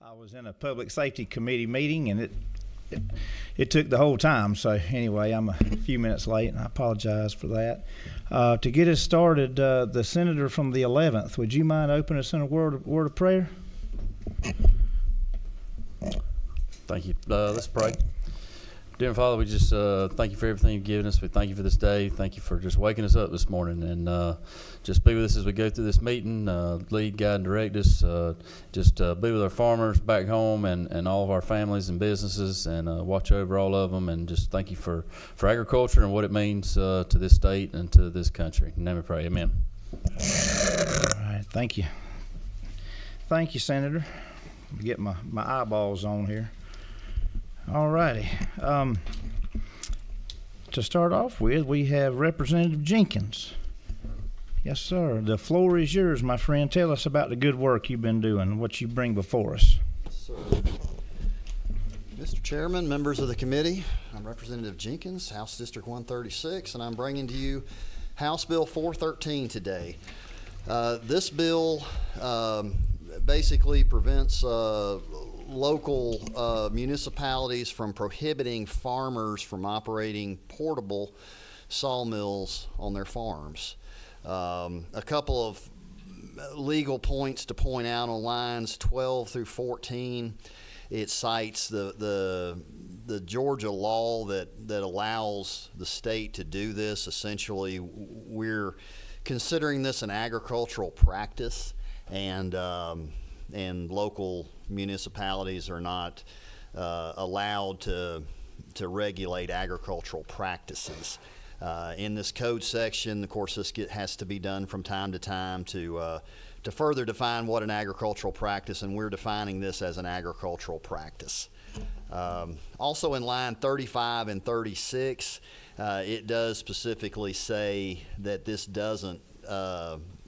I was in a public safety committee meeting, and it took the whole time. So anyway, I'm a few minutes late, and I apologize for that. To get us started, the senator from the 11th, would you mind opening us in a word of prayer? Thank you. Let's pray. Dear Father, we just thank you for everything you've given us. We thank you for this day. Thank you for just waking us up this morning, and just be with us as we go through this meeting. Lead, guide, and direct us. Just be with our farmers back home and all of our families and businesses, and watch over all of them. And just thank you for agriculture and what it means to this state and to this country. In your name we pray. Amen. All right. Thank you. Thank you, Senator. Get my eyeballs on here. All righty. To start off with, we have Representative Jenkins. Yes, sir. The floor is yours, my friend. Tell us about the good work you've been doing, what you bring before us. Yes, sir. Mr. Chairman, members of the committee, I'm Representative Jenkins, House District 136, and I'm bringing to you House Bill 413 today. This bill basically prevents local municipalities from prohibiting farmers from operating portable sawmills on their farms. A couple of legal points to point out on lines 12 through 14. It cites the Georgia law that allows the state to do this. Essentially, we're considering this an agricultural practice, and local municipalities are not allowed to regulate agricultural practices. In this code section, of course, this has to be done from time to time to further define what an agricultural practice, and we're defining this as an agricultural practice. Also in line 35 and 36, it does specifically say that this doesn't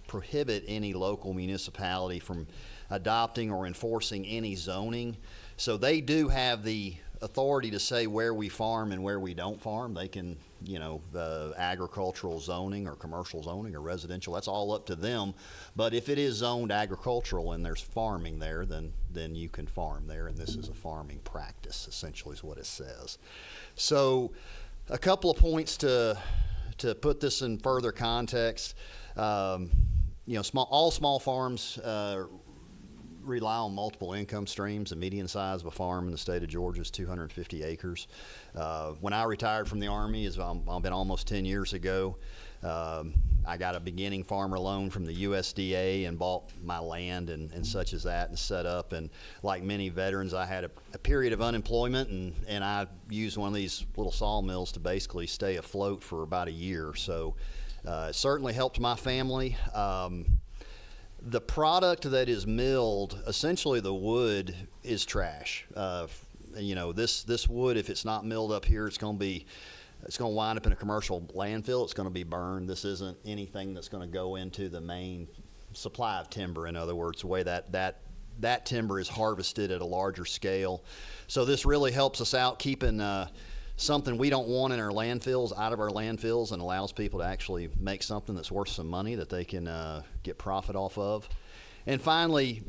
prohibit any local municipality from adopting or enforcing any zoning. So they do have the authority to say where we farm and where we don't farm. They can, agricultural zoning or commercial zoning or residential, that's all up to them. But if it is zoned agricultural and there's farming there, then you can farm there, and this is a farming practice, essentially is what it says. So a couple of points to put this in further context. All small farms rely on multiple income streams. The median size of a farm in the state of Georgia is 250 acres. When I retired from the Army, it's been almost 10 years ago, I got a beginning farmer loan from the USDA and bought my land and such as that and set up. And like many veterans, I had a period of unemployment, and I used one of these little sawmills to basically stay afloat for about a year. So it certainly helped my family. The product that is milled, essentially the wood, is trash. This wood, if it's not milled up here, it's going to wind up in a commercial landfill. It's going to be burned. This isn't anything that's going to go into the main supply of timber. In other words, the way that timber is harvested at a larger scale. So this really helps us out keeping something we don't want in our landfills out of our landfills, and allows people to actually make something that's worth some money that they can get profit off of. And finally,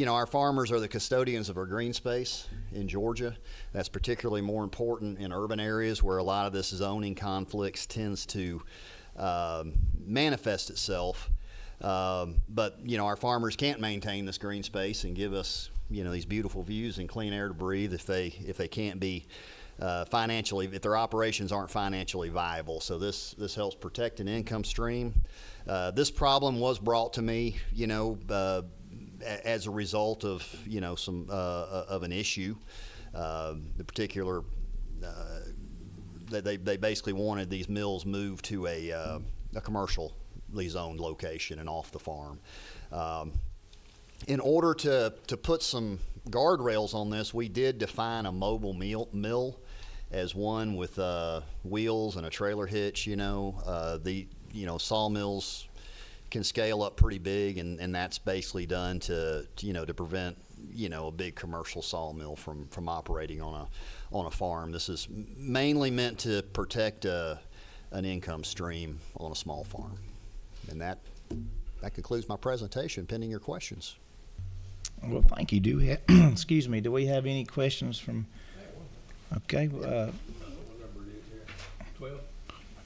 our farmers are the custodians of our green space in Georgia. That's particularly more important in urban areas where a lot of this zoning conflicts tends to manifest itself. But our farmers can't maintain this green space and give us these beautiful views and clean air to breathe if they can't be financially, if their operations aren't financially viable. So this helps protect an income stream. This problem was brought to me, as a result of some of an issue. The particular they basically wanted these mills moved to a commercially zoned location and off the farm. In order to put some guardrails on this, we did define a mobile mill as one with wheels and a trailer hitch. Sawmills can scale up pretty big, and that's basically done to prevent a big commercial sawmill from operating on a farm. This is mainly meant to protect an income stream on a small farm. And that concludes my presentation, pending your questions. Well, thank you. Do we have, excuse me, do we have any questions from, okay,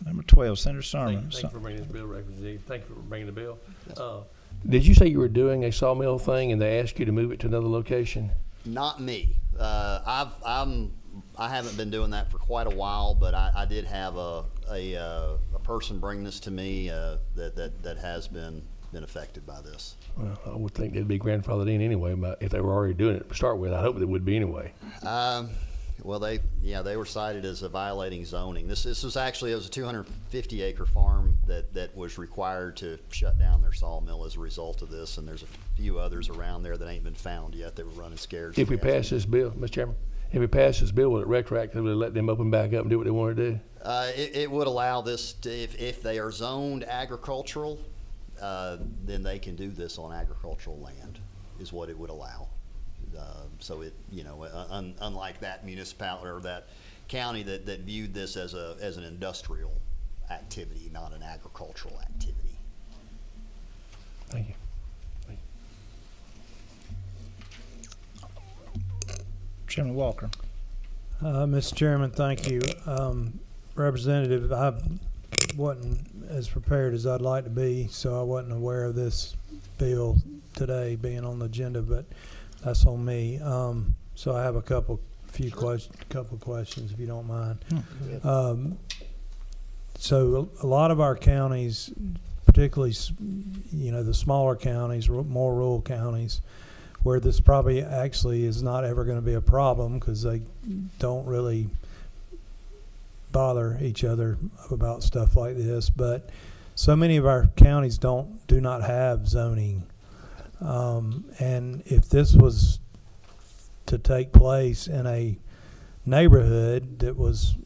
number 12, Senator Sermon. Thank you for bringing this bill, Representative. Thank you for bringing the bill. Did you say you were doing a sawmill thing and they asked you to move it to another location? Not me. I haven't been doing that for quite a while, but I did have a person bring this to me that has been affected by this. Well, I would think they'd be grandfathered in anyway, but if they were already doing it to start with, I hope they would be anyway. Well, they were cited as violating zoning. This was actually, it was a 250 acre farm that was required to shut down their sawmill as a result of this, and there's a few others around there that ain't been found yet. They were running scared. If we pass this bill, Mr. Chairman, if we pass this bill, will it retroactively let them open back up and do what they want to do? It would allow this to, if they are zoned agricultural, then they can do this on agricultural land, is what it would allow. So it, unlike that municipality or that county that viewed this as an industrial activity, not an agricultural activity. Thank you. Chairman Walker. Mr. Chairman, thank you. Representative, I wasn't as prepared as I'd like to be, so I wasn't aware of this bill today being on the agenda, but that's on me. So I have a couple questions, if you don't mind. So a lot of our counties, particularly, the smaller counties, more rural counties, where this probably actually is not ever going to be a problem because they don't really bother each other about stuff like this. But so many of our counties do not have zoning. And if this was to take place in a neighborhood that was,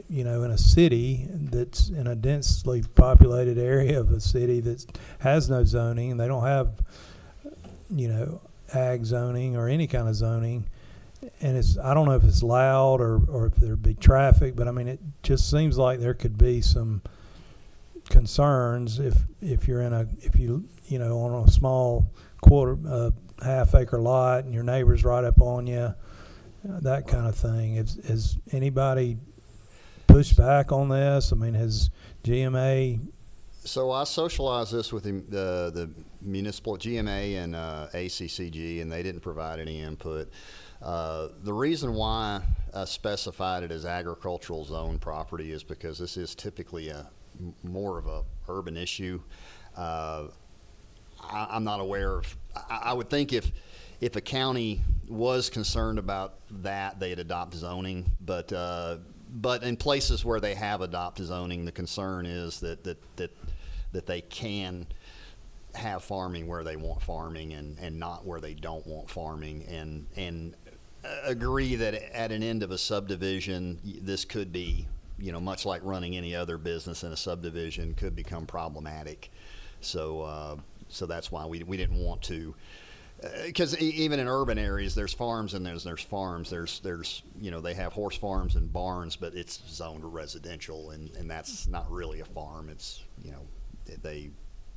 in a city that's in a densely populated area of a city that has no zoning, and they don't have, ag zoning or any kind of zoning, and I don't know if it's loud or if there'd be traffic, but I mean, it just seems like there could be some concerns if you're on a small half acre lot and your neighbor's right up on you, that kind of thing. Has anybody pushed back on this? I mean, has GMA? So I socialized this with the municipal GMA and ACCG, and they didn't provide any input. The reason why I specified it as agricultural zone property is because this is typically more of a urban issue. I'm not aware of. I would think if a county was concerned about that, they'd adopt zoning. But in places where they have adopted zoning, the concern is that they can have farming where they want farming and not where they don't want farming, and agree that at an end of a subdivision, this could be, much like running any other business in a subdivision, could become problematic. So that's why we didn't want to, because even in urban areas, there's farms and there's farms. There's they have horse farms and barns, but it's zoned residential, and that's not really a farm. It's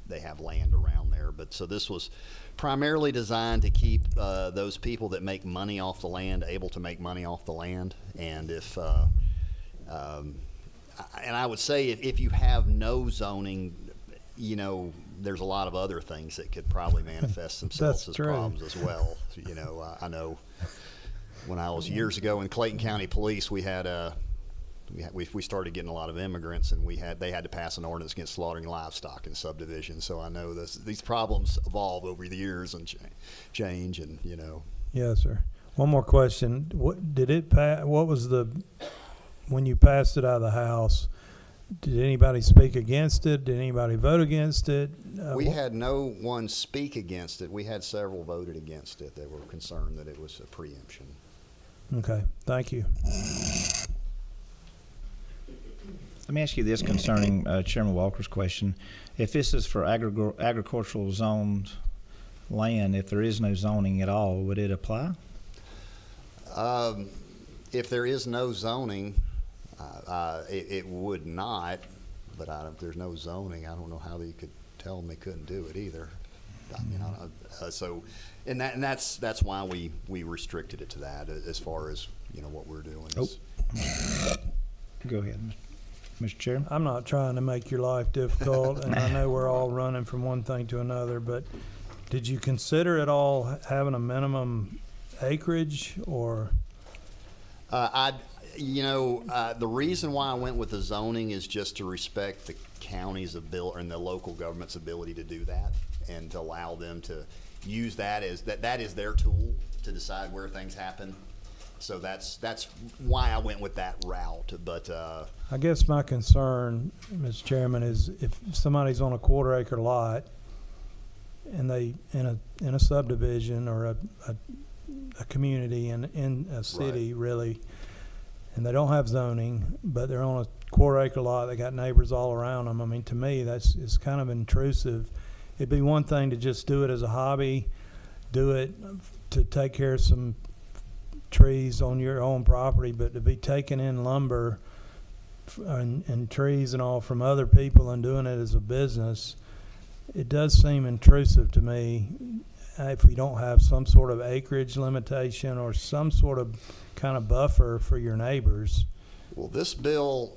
they have land around there. But so this was primarily designed to keep those people that make money off the land able to make money off the land. And if and I would say if you have no zoning, there's a lot of other things that could probably manifest themselves as problems as well. I know when I was years ago in Clayton County Police, we started getting a lot of immigrants, and they had to pass an ordinance against slaughtering livestock in subdivisions. So I know these problems evolve over the years and change, and Yes, sir. One more question. What did it pass? What was when you passed it out of the House? Did anybody speak against it? Did anybody vote against it? We had no one speak against it. We had several voted against it. They were concerned that it was a preemption. Okay, thank you. Let me ask you this concerning Chairman Walker's question. If this is for agricultural zoned land, if there is no zoning at all, would it apply? If there is no zoning, it would not, but if there's no zoning, I don't know how you could tell them they couldn't do it either. I mean, so, and that's why we restricted it to that as far as, you know, what we're doing. is- Go ahead, Mr. Chairman. I'm not trying to make your life difficult, and I know we're all running from one thing to another, but did you consider at all having a minimum acreage or? The reason why I went with the zoning is just to respect the county's ability and the local government's ability to do that, and to allow them to use that as that is their tool to decide where things happen. So that's why I went with that route. But I guess my concern, Mr. Chairman, is if somebody's on a 1/4 acre lot and they in a subdivision or a community in a city really, and they don't have zoning, but they're on a 1/4 acre lot, they got neighbors all around them. I mean, to me, it's kind of intrusive. It'd be one thing to just do it as a hobby, do it to take care of some trees on your own property, but to be taking in lumber and trees and all from other people and doing it as a business, it does seem intrusive to me. If we don't have some sort of acreage limitation or some sort of kind of buffer for your neighbors. well, this bill,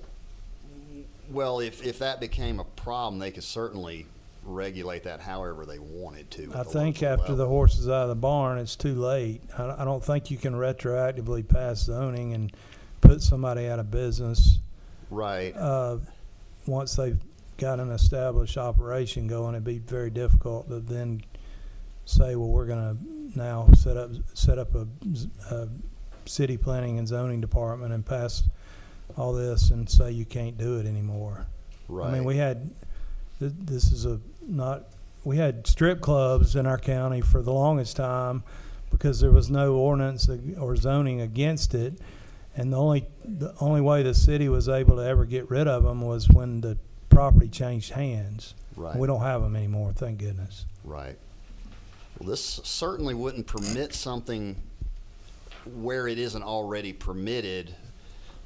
if that became a problem, they could certainly regulate that however they wanted to. at I the think local after the level. horse is out of the barn, it's too late. I don't think you can retroactively pass zoning and put somebody out of business Right. once they've got an established operation going. It'd be very difficult to then say, well, we're going to now set up a city planning and zoning department and pass all this and say you can't do it anymore. Right. I mean, we had we had strip clubs in our county for the longest time because there was no ordinance or zoning against it, and the only way the city was able to ever get rid of them was when the property changed hands. Right. We don't have them anymore, thank goodness. Right. Well, this certainly wouldn't permit something where it isn't already permitted,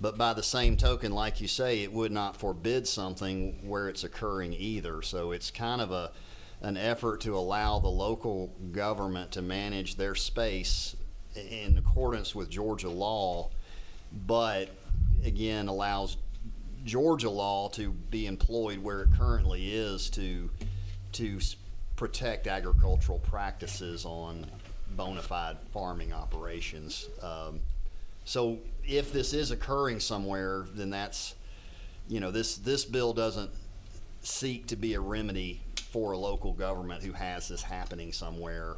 but by the same token, like you say, it would not forbid something where it's occurring either. So it's kind of an effort to allow the local government to manage their space in accordance with Georgia law, but again allows Georgia law to be employed where it currently is to protect agricultural practices on bona fide farming operations. So if this is occurring somewhere, then that's, this bill doesn't seek to be a remedy for a local government who has this happening somewhere.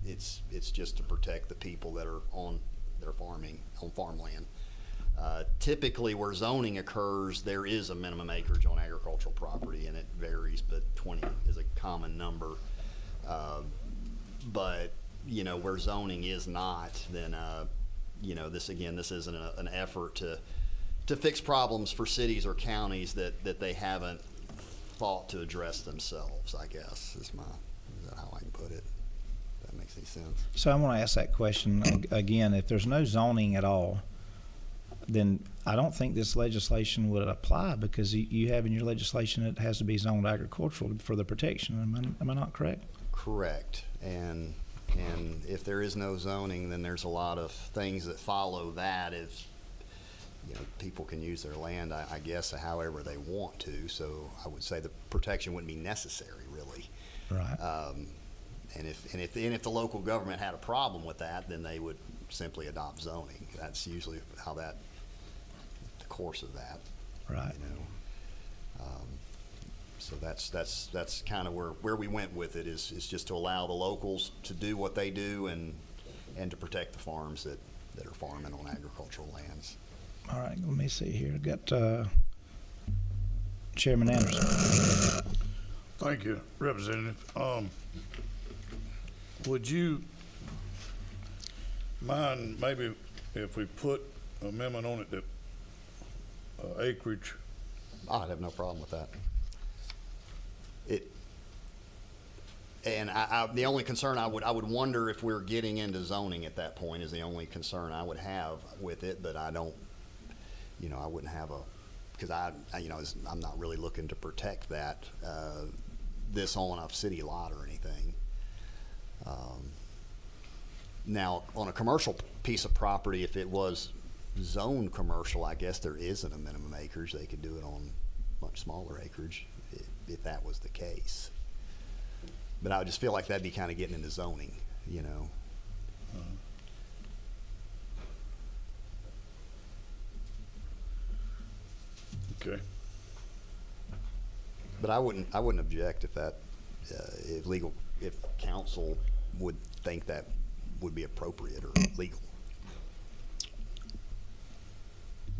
It's just to protect the people that are on their on farmland. Typically where zoning occurs, there is a minimum acreage on agricultural property, and it varies, but 20 is a common number. But, where zoning is not, then, this isn't an effort to fix problems for cities or counties that they haven't thought to address themselves, I guess, is that how I can put it? If that makes any sense. So I want to ask that question again. If there's no zoning at all, then I don't think this legislation would apply, because you have in your legislation it has to be zoned agricultural for the protection. Am I not correct? Correct. And if there is no zoning, then there's a lot of things that follow that. If people can use their land, I guess, however they want to. So I would say the protection wouldn't be necessary, really. Right. And if the local government had a problem with that, then they would simply adopt zoning. That's usually the course of that. Right. So that's kind of where we went with it, is just to allow the locals to do what they do and to protect the farms that are farming on agricultural lands. All right. Let me see here. I've got Chairman Anderson. Thank you, Representative. Would you mind maybe if we put an amendment on it that acreage? I'd have no problem with that. The only concern I would wonder if we're getting into zoning at that point, is the only concern I would have with it. But I don't, I wouldn't have because I'm not really looking to protect that this on a city lot or anything. Now, on a commercial piece of property, if it was zoned commercial, I guess there isn't a minimum acreage. They could do it on much smaller acreage if that was the case. But I would just feel like that'd be kind of getting into zoning, you know. Okay. But I wouldn't object if that, if council would think that would be appropriate or legal.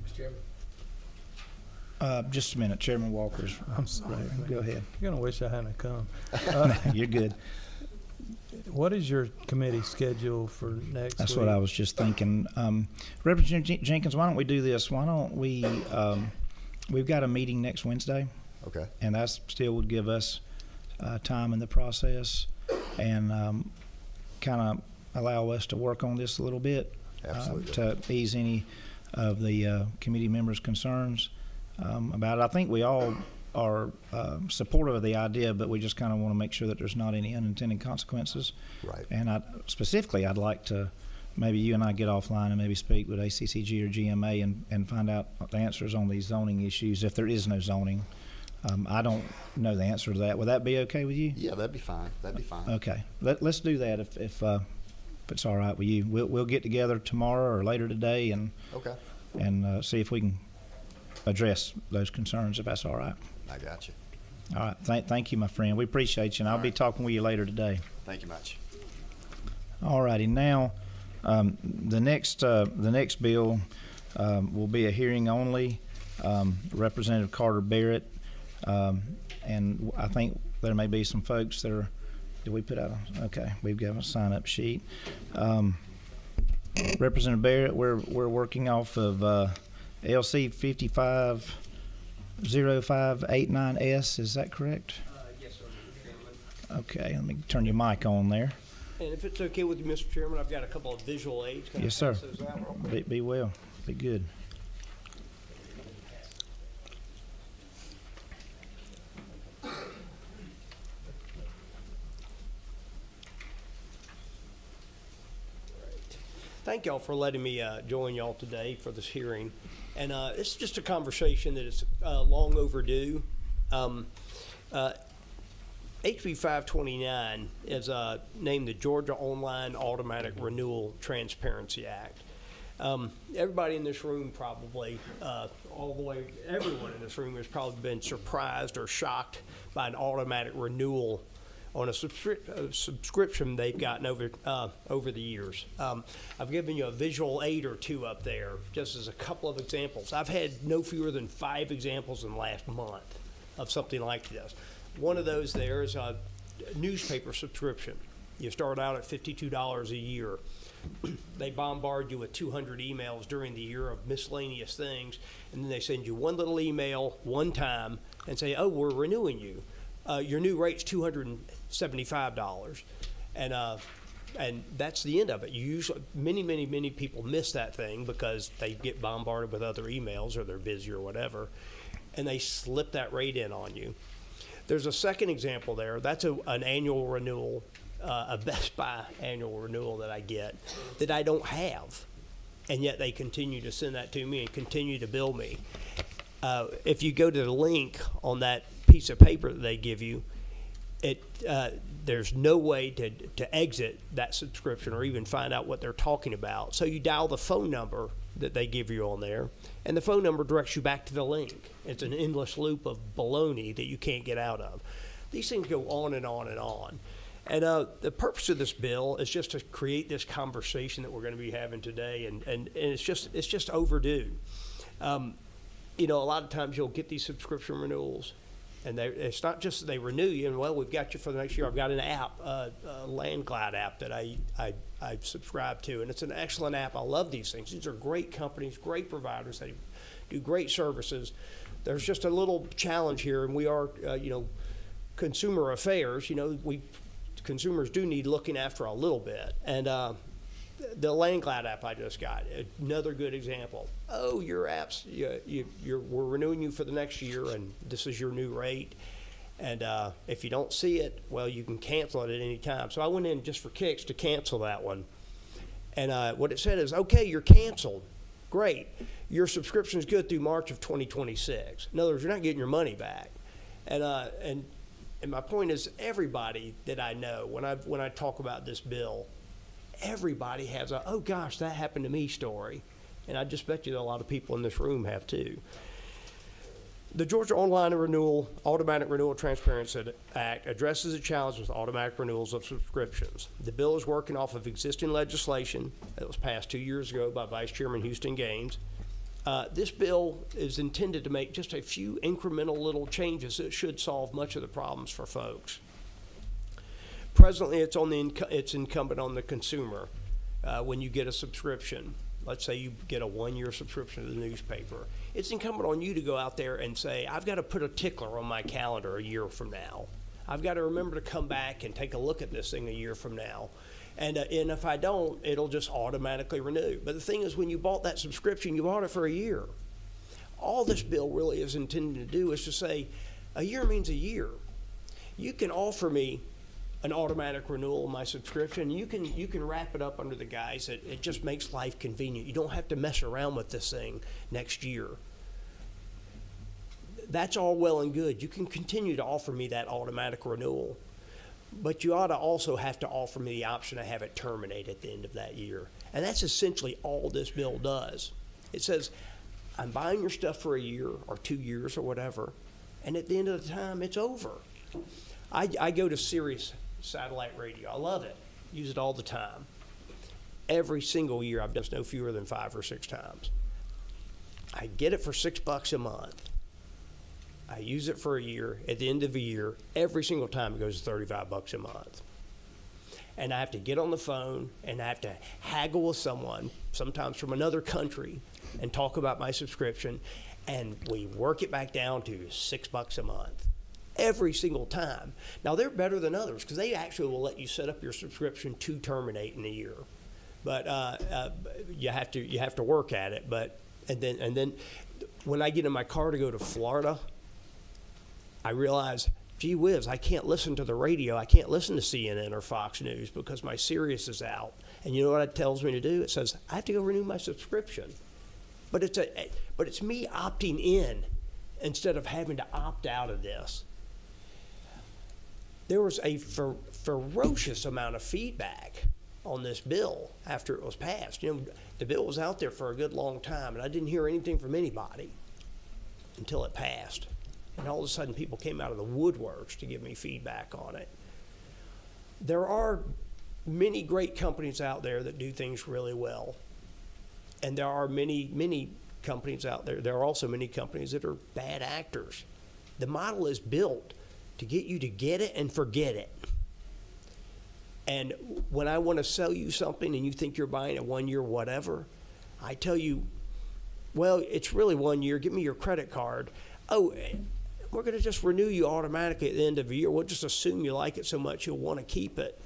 Mr. Chairman? Just a minute, Chairman Walker's. I'm sorry. Go ahead. You're gonna wish I hadn't come. You're good. What is your committee schedule for next That's week? what I was just thinking. Representative Jenkins, why don't we do this? Why don't we, we've got a meeting next Wednesday, Okay. and that still would give us time in the process and kind of allow us to work on this a little bit. Absolutely. To ease any of the committee members' concerns about it. I think we all are supportive of the idea, but we just kind of want to make sure that there's not any unintended consequences. Right. And I'd like to, maybe you and I get offline and maybe speak with ACCG or GMA and find out the answers on these zoning issues, if there is no zoning. I don't know the answer to that. Would that be okay with you? Yeah, that'd be fine. That'd be fine. Okay. Let's do that if it's all right with you. We'll get together tomorrow or later today and Okay. see if we can address those concerns, if that's all right. I got you. All right. Thank you, my friend. We appreciate you, and I'll be talking with you later today. Thank you much. All righty. Now, the next bill will be a hearing only. Representative Carter Barrett, and I think there may be some folks that are. Did we put out? Okay, we've got a sign-up sheet. Representative Barrett, we're working off of LC 550589S. Is that correct? Yes, sir, Mr. Chairman. Okay, let me turn your mic on there. And if it's okay with you, Mr. Chairman, I've got a couple of visual aids. Can I Yes, sir. pass those out real quick? Be well. Be good. Thank y'all for letting me join y'all today for this hearing. And it's just a conversation that is long overdue. HB 529 is named the Georgia Online Automatic Renewal Transparency Act. Everybody in this room probably, all the way, everyone in this room has probably been surprised or shocked by an automatic renewal on a subscription they've gotten over the years. I've given you a visual aid or two up there, just as a couple of examples. I've had no fewer than 5 examples in the last month of something like this. One of those there is a newspaper subscription. You start out at $52 a year. They bombard you with 200 emails during the year of miscellaneous things, and then they send you one little email one time and say, oh, we're renewing you. Your new rate's $275, and that's the end of it. You usually, many people miss that thing because they get bombarded with other emails or they're busy or whatever, and they slip that rate in on you. There's a second example there. That's an annual renewal, a Best Buy annual renewal that I get that I don't have, and yet they continue to send that to me and continue to bill me. If you go to the link on that piece of paper that they give you, there's no way to exit that subscription or even find out what they're talking about. So you dial the phone number that they give you on there, and the phone number directs you back to the link. It's an endless loop of baloney that you can't get out of. These things go on and on and on. And the purpose of this bill is just to create this conversation that we're going to be having today, and it's just overdue. You know, a lot of times you'll get these subscription renewals, and it's not just that they renew you, and well, we've got you for the next year. I've got an app, a LandGlide app that I subscribe to, and it's an excellent app. I love these things. These are great companies, great providers. They do great services. There's just a little challenge here, and we are, consumer affairs. Consumers do need looking after a little bit, and the LandGlide app I just got, another good example. Oh, your apps, we're renewing you for the next year, and this is your new rate. And if you don't see it, well, you can cancel it at any time. So I went in just for kicks to cancel that one. And what it said is, okay, you're canceled. Great. Your subscription is good through March of 2026. In other words, you're not getting your money back. And my point is, everybody that I know, when I talk about this bill, everybody has a, oh gosh, that happened to me story. And I just bet you that a lot of people in this room have too. The Georgia Online Automatic Renewal Transparency Act addresses the challenge with automatic renewals of subscriptions. The bill is working off of existing legislation that was passed 2 years ago by Vice Chairman Houston Gaines. This bill is intended to make just a few incremental little changes that should solve much of the problems for folks. Presently, it's incumbent on the consumer when you get a subscription. Let's say you get a 1-year subscription to the newspaper. It's incumbent on you to go out there and say, I've got to put a tickler on my calendar a year from now. I've got to remember to come back and take a look at this thing a year from now. And if I don't, it'll just automatically renew. But the thing is, when you bought that subscription, you bought it for a year. All this bill really is intended to do is to say, a year means a year. You can offer me an automatic renewal of my subscription. You can wrap it up under the guise that it just makes life convenient. You don't have to mess around with this thing next year. That's all well and good. You can continue to offer me that automatic renewal, but you ought to also have to offer me the option to have it terminate at the end of that year. And that's essentially all this bill does. It says, I'm buying your stuff for a year or 2 years or whatever, and at the end of the time, it's over. I go to Sirius satellite radio. I love it. Use it all the time. Every single year, I've done no fewer than 5 or 6 times. I get it for $6 a month. I use it for a year. At the end of a year, every single time it goes to $35 a month. And I have to get on the phone and I have to haggle with someone, sometimes from another country, and talk about my subscription. And we work it back down to $6 a month. Every single time. Now they're better than others because they actually will let you set up your subscription to terminate in a year, but you have to work at it. But and then when I get in my car to go to Florida, I realize, gee whiz, I can't listen to the radio. I can't listen to CNN or Fox News because my Sirius is out. And you know what it tells me to do? It says I have to go renew my subscription. But it's me opting in instead of having to opt out of this. There was a ferocious amount of feedback on this bill after it was passed. You know, the bill was out there for a good long time, and I didn't hear anything from anybody until it passed. And all of a sudden, people came out of the woodworks to give me feedback on it. There are many great companies out there that do things really well. And there are many companies out there. There are also many companies that are bad actors. The model is built to get you to get it and forget it. And when I want to sell you something and you think you're buying a 1 year whatever, I tell you, well, it's really 1 year. Give me your credit card. Oh, we're going to just renew you automatically at the end of the year. We'll just assume you like it so much you'll want to keep it.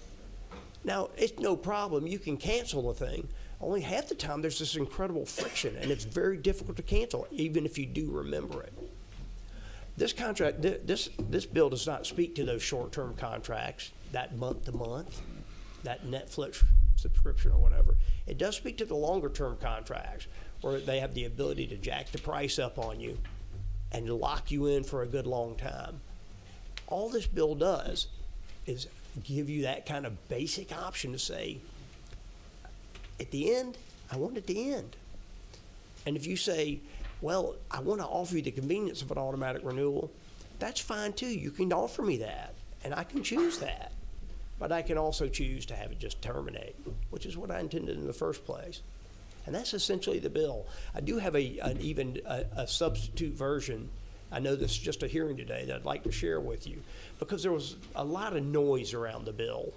Now, it's no problem. You can cancel the thing. Only half the time there's this incredible friction, and it's very difficult to cancel, even if you do remember it. This contract, this bill does not speak to those short-term contracts, that month-to-month, that Netflix subscription or whatever. It does speak to the longer-term contracts, where they have the ability to jack the price up on you and lock you in for a good long time. All this bill does is give you that kind of basic option to say, at the end, I want it to end. And if you say, well, I want to offer you the convenience of an automatic renewal, that's fine too. You can offer me that, and I can choose that. But I can also choose to have it just terminate, which is what I intended in the first place. And that's essentially the bill. I do have a substitute version. I know this is just a hearing today that I'd like to share with you because there was a lot of noise around the bill.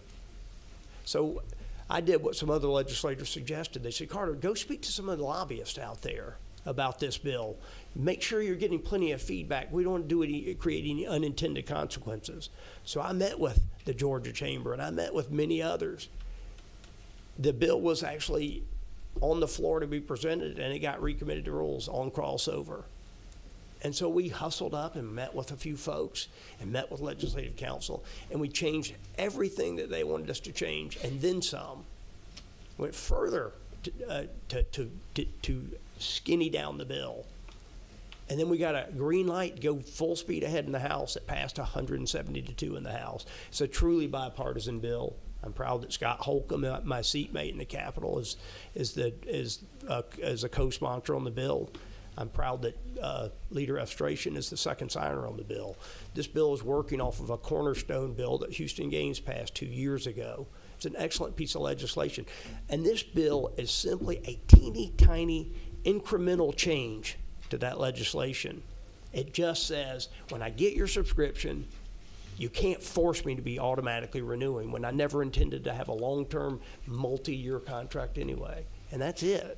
So I did what some other legislators suggested. They said, Carter, go speak to some of the lobbyists out there about this bill. Make sure you're getting plenty of feedback. We don't want to create any unintended consequences. So I met with the Georgia Chamber and I met with many others. The bill was actually on the floor to be presented and it got recommitted to rules on crossover. And so we hustled up and met with a few folks and met with legislative council, and we changed everything that they wanted us to change, and then some. Went further to skinny down the bill. And then we got a green light to go full speed ahead in the House. It passed 170 to 2 in the House. It's a truly bipartisan bill. I'm proud that Scott Holcomb, my seatmate in the Capitol, is a co-sponsor on the bill. I'm proud that Leader Efstration is the second signer on the bill. This bill is working off of a cornerstone bill that Houston Gaines passed 2 years ago. It's an excellent piece of legislation. And this bill is simply a teeny tiny incremental change to that legislation. It just says, when I get your subscription, you can't force me to be automatically renewing when I never intended to have a long-term, multi-year contract anyway. And that's it.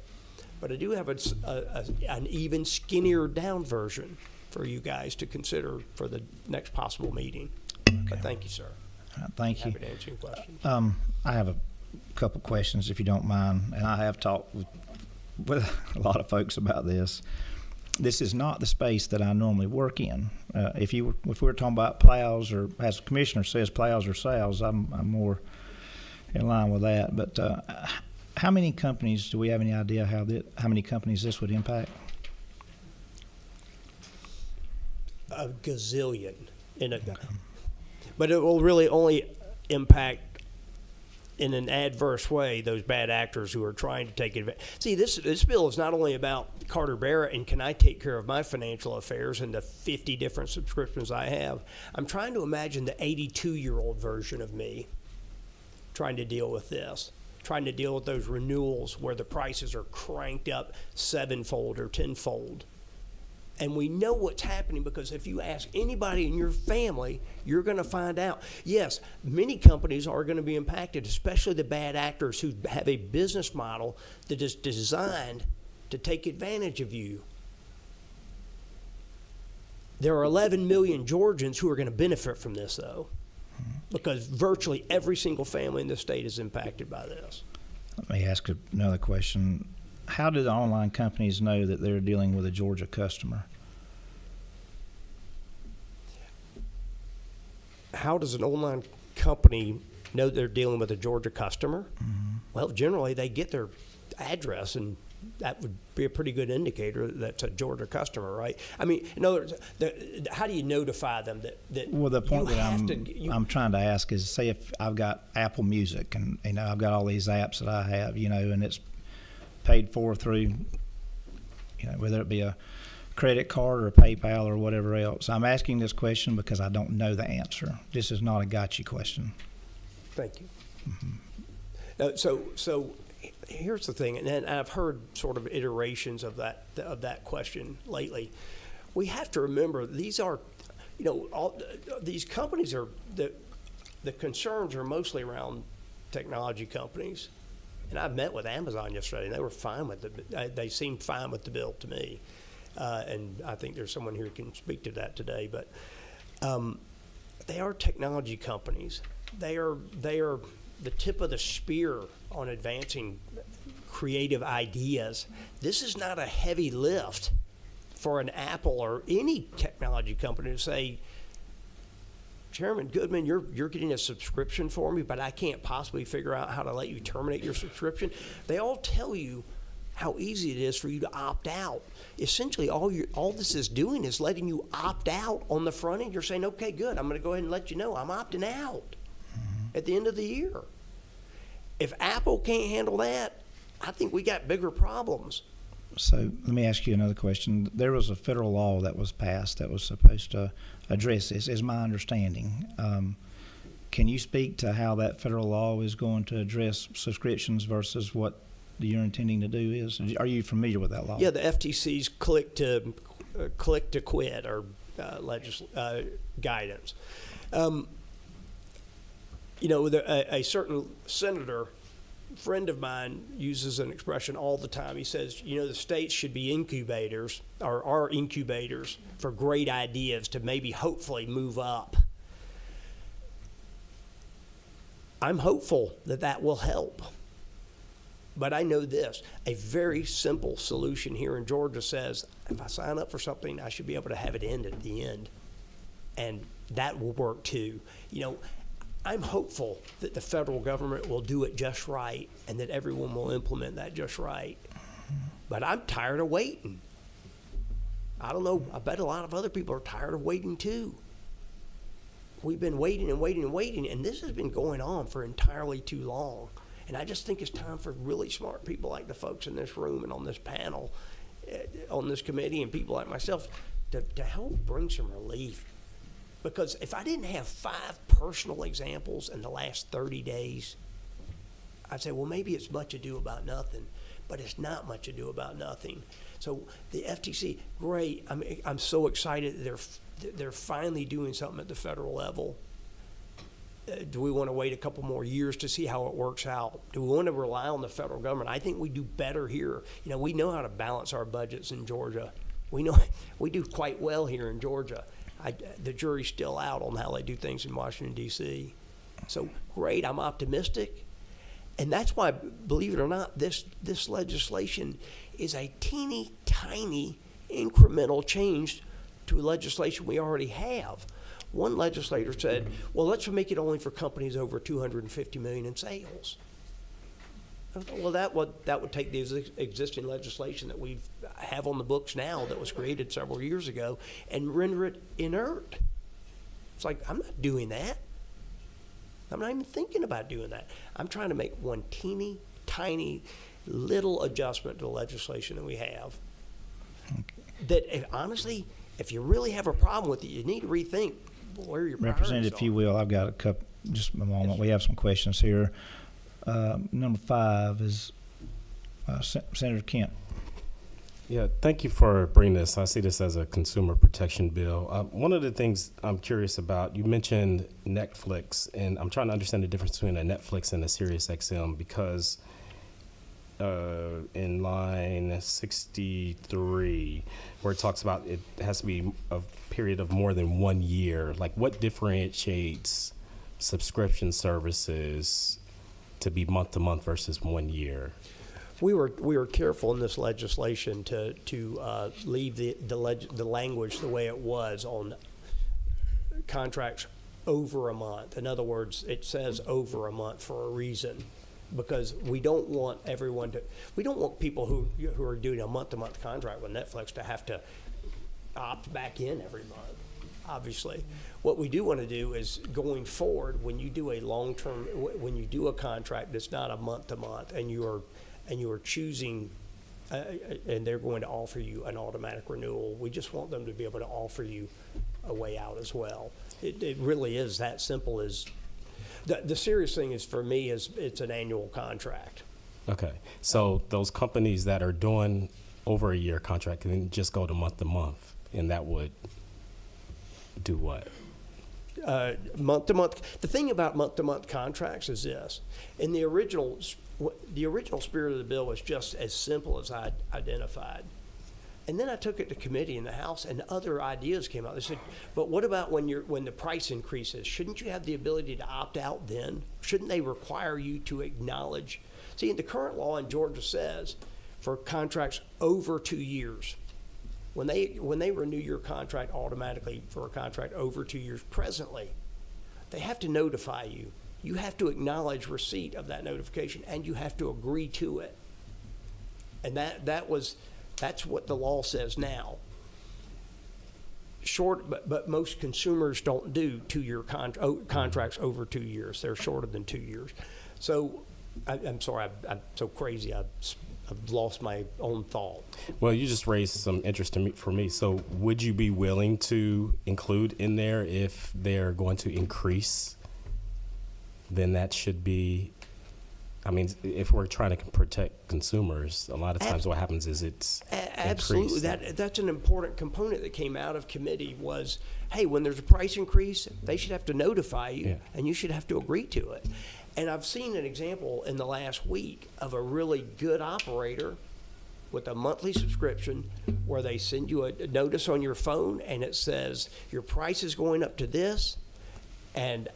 But I do have an even skinnier down version for you guys to consider for the next possible meeting. But thank you, sir. Thank you. Happy to answer your questions. I have a couple questions, if you don't mind, and I have talked with a lot of folks about this. This is not the space that I normally work in. If we're talking about plows, or as the commissioner says, plows or sows, I'm more in line with that. But how many companies, do we have any idea how many companies this would impact? A gazillion but it will really only impact in an adverse way those bad actors who are trying to take advantage. See, this bill is not only about Carter Barrett and can I take care of my financial affairs and the 50 different subscriptions I have. I'm trying to imagine the 82-year-old version of me trying to deal with this, trying to deal with those renewals where the prices are cranked up 7-fold or 10-fold. And we know what's happening because if you ask anybody in your family, you're going to find out. Yes, many companies are going to be impacted, especially the bad actors who have a business model that is designed to take advantage of you. There are 11 million Georgians who are going to benefit from this, though, because virtually every single family in the state is impacted by this. Let me ask another question. How do the online companies know that they're dealing with a Georgia customer? How does an online company know they're dealing with a Georgia customer? Mm-hmm. Well, generally they get their address, and that would be a pretty good indicator that that's a Georgia customer, right? I mean, in other words, how do you notify them that Well, the point you that have I'm trying to ask is, say if I've got Apple Music and I've got all these apps that I have, and it's paid for through, whether it be a credit card or a PayPal or whatever else. I'm asking this question because I don't know the answer. This is not a gotcha question. Thank you. Mm-hmm. So here's the thing, and I've heard sort of iterations of that question lately. We have to remember these are, all these companies are the concerns are mostly around technology companies. And I met with Amazon yesterday, and they were fine with it. They seemed fine with the bill to me. And I think there's someone here who can speak to that today. But they are technology companies. They are the tip of the spear on advancing creative ideas. This is not a heavy lift for an Apple or any technology company to say, Chairman Goodman, you're getting a subscription for me, but I can't possibly figure out how to let you terminate your subscription. They all tell you how easy it is for you to opt out. Essentially, all this is doing is letting you opt out on the front end. You're saying, okay, good, I'm going to go ahead and let you know I'm opting out at the end of the year. If Apple can't handle that, I think we got bigger problems. So let me ask you another question. There was a federal law that was passed that was supposed to address this, is my understanding. Can you speak to how that federal law is going to address subscriptions versus what you're intending to do is? Are you familiar with that law? Yeah, the FTC's click to quit or guidance. A certain senator friend of mine uses an expression all the time. He says, the states should be incubators or are incubators for great ideas to maybe hopefully move up. I'm hopeful that will help. But I know this, a very simple solution here in Georgia says, if I sign up for something, I should be able to have it end at the end. And that will work too. You know, I'm hopeful that the federal government will do it just right and that everyone will implement that just right. But I'm tired of waiting. I don't know, I bet a lot of other people are tired of waiting too. We've been waiting and waiting and waiting, and this has been going on for entirely too long. And I just think it's time for really smart people like the folks in this room and on this panel, on this committee, and people like myself to help bring some relief. Because if I didn't have 5 personal examples in the last 30 days, I'd say, well, maybe it's much ado about nothing. But it's not much ado about nothing. So the FTC, great. I'm so excited that they're finally doing something at the federal level. Do we want to wait a couple more years to see how it works out? Do we want to rely on the federal government? I think we do better here. You know, we know how to balance our budgets in Georgia. We know we do quite well here in Georgia. The jury's still out on how they do things in Washington, D.C. So great, I'm optimistic. And that's why, believe it or not, this legislation is a teeny tiny incremental change to legislation we already have. One legislator said, well, let's make it only for companies over $250 million in sales. I thought, well, that would take the existing legislation that we have on the books now that was created several years ago and render it inert. It's like, I'm not doing that. I'm not even thinking about doing that. I'm trying to make one teeny, tiny, little adjustment to the legislation that we have. That, honestly, if you really have a problem with it, you need to rethink where your priorities Representative, if you are. will, I've got a couple, just a moment. We have some questions here. Number 5 is Senator Kent. Yeah, thank you for bringing this. I see this as a consumer protection bill. One of the things I'm curious about, you mentioned Netflix, and I'm trying to understand the difference between a Netflix and a SiriusXM because in line 63, where it talks about it has to be a period of more than 1 year, like what differentiates subscription services to be month to month versus 1 year? We were careful in this legislation to leave the language the way it was on contracts over a month. In other words, it says over a month for a reason, because we don't want people who are doing a month-to-month contract with Netflix to have to opt back in every month. Obviously, what we do want to do is going forward, when you do a contract that's not a month-to-month, and you are choosing, and they're going to offer you an automatic renewal, we just want them to be able to offer you a way out as well. It really is that simple. As the serious thing is, for me, is it's an annual contract. Okay, so those companies that are doing over a year contract can just go to month, and that would do what? Month to month. The thing about month to month contracts is this: in the original spirit of the bill was just as simple as I identified. And then I took it to committee in the House, and other ideas came out. They said, but what about when the price increases? Shouldn't you have the ability to opt out then? Shouldn't they require you to acknowledge? See, the current law in Georgia says for contracts over 2 years, when they renew your contract automatically for a contract over 2 years presently, they have to notify you. You have to acknowledge receipt of that notification, and you have to agree to it. And that's what the law says now. But most consumers don't do 2-year contracts over 2 years. They're shorter than 2 years. So I'm sorry, I'm so crazy. I've lost my own thought. Well, you just raised some interest for me. So would you be willing to include in there if they're going to increase? Then that should be, I mean, if we're trying to protect consumers, a lot of times what happens is it's absolutely increased. that's an important component that came out of committee was, hey, when there's a price increase, they should have to notify you, and you should have to agree to it. And I've seen an example in the last week of a really good operator with a monthly subscription where they send you a notice on your phone and it says your price is going up to this, and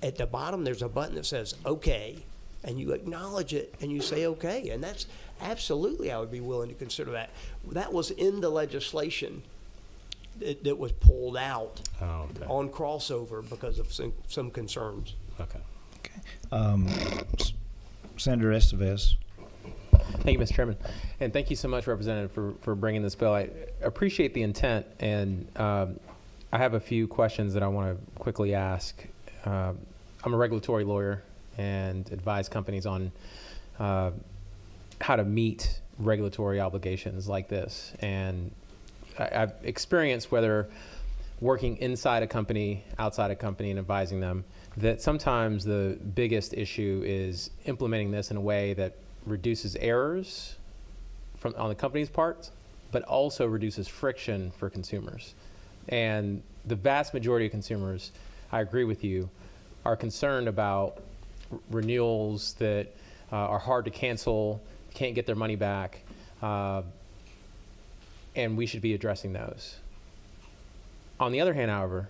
at the bottom there's a button that says okay, and then you agree to it. And that was and you acknowledge it and you say, okay, and that's absolutely, I would be willing to consider that. That was in the legislation that was pulled out Oh, okay. on crossover because of some concerns. Okay. Senator Estevez. Thank you, Mr. Chairman. And thank you so much, Representative, for bringing this bill. I appreciate the intent, and I have a few questions that I want to quickly ask. I'm a regulatory lawyer and advise companies on how to meet regulatory obligations like this. And I've experienced, whether working inside a company, outside a company, and advising them, that sometimes the biggest issue is implementing this in a way that reduces errors on the company's part, but also reduces friction for consumers. And the vast majority of consumers, I agree with you, are concerned about renewals that are hard to cancel, can't get their money back, and we should be addressing those. On the other hand, however,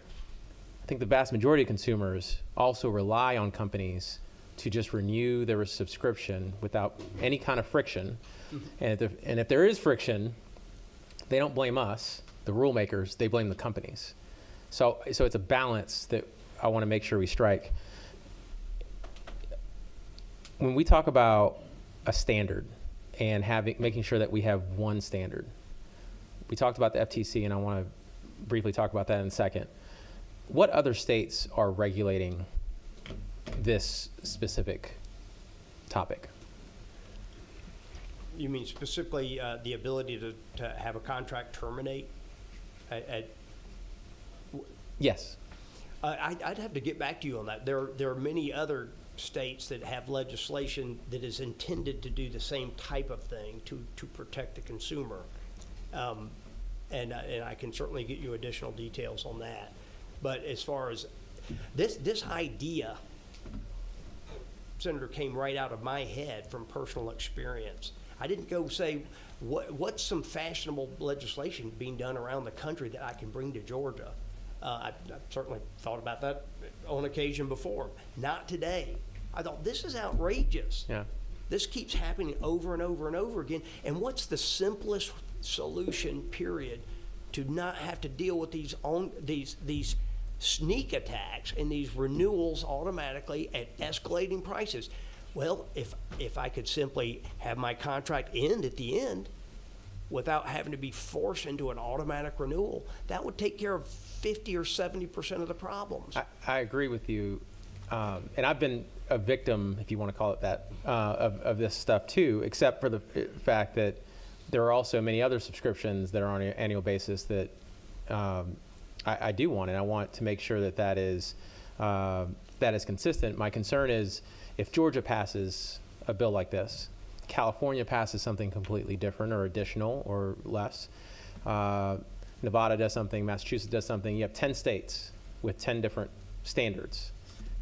I think the vast majority of consumers also rely on companies to just renew their subscription without any kind of friction. And if there is friction, they don't blame us, the rule makers, they blame the companies. So it's a balance that I want to make sure we strike. When we talk about a standard and making sure that we have one standard, we talked about the FTC, and I want to briefly talk about that in a second. What other states are regulating this specific topic? You mean specifically the ability to have a contract terminate? Yes. I'd have to get back to you on that. There are many other states that have legislation that is intended to do the same type of thing to protect the consumer. And I can certainly get you additional details on that. But as far as this idea, Senator, came right out of my head from personal experience. I didn't go say, what's some fashionable legislation being done around the country that I can bring to Georgia? I've certainly thought about that on occasion before. Not today. I thought, this is outrageous. Yeah. This keeps happening over and over and over again. And what's the simplest solution, period, to not have to deal with these sneak attacks and these renewals automatically at escalating prices? Well, if I could simply have my contract end at the end without having to be forced into an automatic renewal, that would take care of 50 or 70% of the problems. I agree with you. And I've been a victim, if you want to call it that, of this stuff too, except for the fact that there are also many other subscriptions that are on an annual basis that I do want, and I want to make sure that is consistent. My concern is if Georgia passes a bill like this, California passes something completely different or additional or less, Nevada does something, Massachusetts does something, you have 10 states with 10 different standards,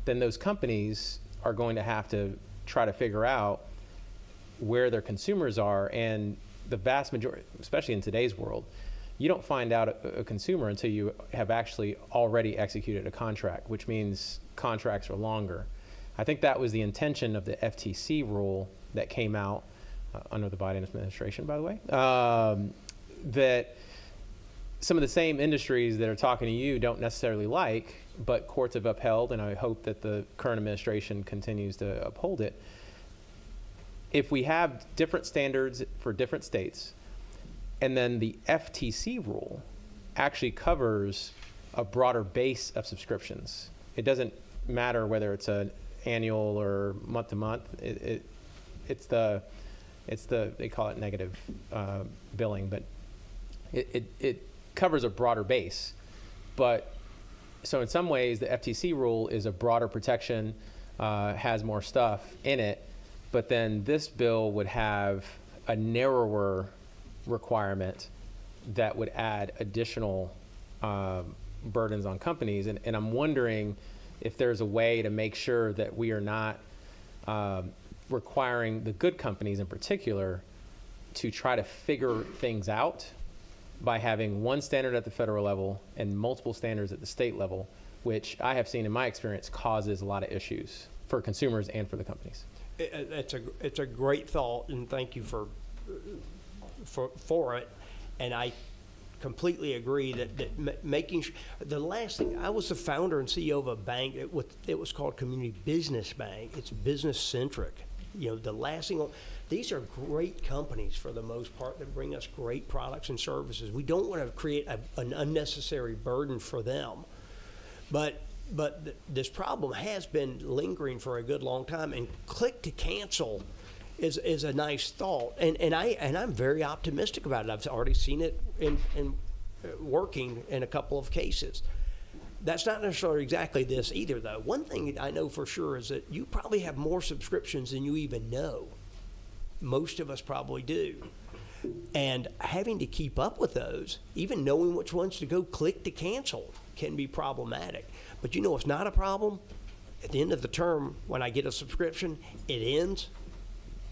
then those companies are going to have to try to figure out where their consumers are. And the vast majority, especially in today's world, you don't find out a consumer until you have actually already executed a contract, which means contracts are longer. I think that was the intention of the FTC rule that came out under the Biden administration, by the way, that some of the same industries that are talking to you don't necessarily like, but courts have upheld, and I hope that the current administration continues to uphold it. If we have different standards for different states, and then the FTC rule actually covers a broader base of subscriptions, it doesn't matter whether it's an annual or month to month. It's the they call it negative billing, but it covers a broader base. But so in some ways, the FTC rule is a broader protection, has more stuff in it. But then this bill would have a narrower requirement that would add additional burdens on companies. And I'm wondering if there's a way to make sure that we are not requiring the good companies in particular to try to figure things out by having one standard at the federal level and multiple standards at the state level, which I have seen in my experience causes a lot of issues for consumers and for the companies. It's a great thought, and thank you for it. And I completely agree that making the last thing, I was the founder and CEO of a bank. It was called Community Business Bank. It's business centric. The last thing. These are great companies for the most part that bring us great products and services. We don't want to create an unnecessary burden for them, but this problem has been lingering for a good long time. And click to cancel is a nice thought, and I'm very optimistic about it. I've already seen it in working in a couple of cases. That's not necessarily exactly this either, though. One thing I know for sure is that you probably have more subscriptions than you even know. Most of us probably do. And having to keep up with those, even knowing which ones to go click to cancel, can be problematic. But it's not a problem. At the end of the term, when I get a subscription, it ends.